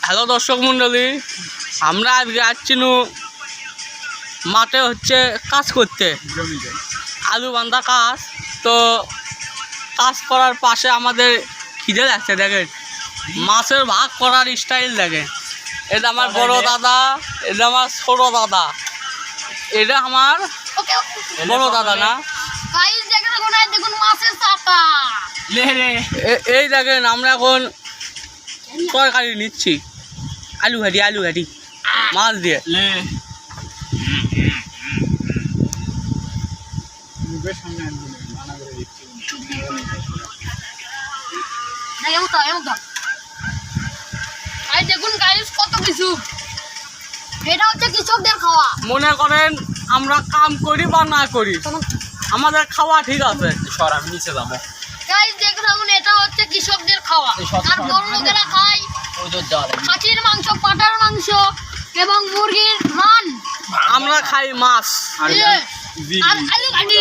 Hello দর্শক মন্ডলী, আমরা আজকে আসছি মাঠে হচ্ছে কাজ করতে, আলু বান্ধা কাজ। তো কাজ করার পাশে আমাদের খিদে লাগছে, দেখেন মাছের ভাগ করার স্টাইল দেখেন। এটা আমার বড় দাদা, এটা আমার ছোট দাদা, এটা আমার বড় দাদা না। এই দেখেন আমরা এখন তরকারি নিচ্ছি, আলু ঘাটি মাছ দিয়ে। দেখুন গাইস কত কিছু, এটা হচ্ছে কৃষকদের খাওয়া। মনে করেন আমরা কাম করি বা না করি, আমাদের খাওয়া ঠিক আছে। আমি নিচে যাবো। গাইস দেখুন এটা হচ্ছে কৃষকদের খাওয়া। আর বড় লোকেরা খায় খাসির মাংস, পাটার মাংস এবং মুরগির রান। আমরা খাই মাছ আর আলু ঘাটি।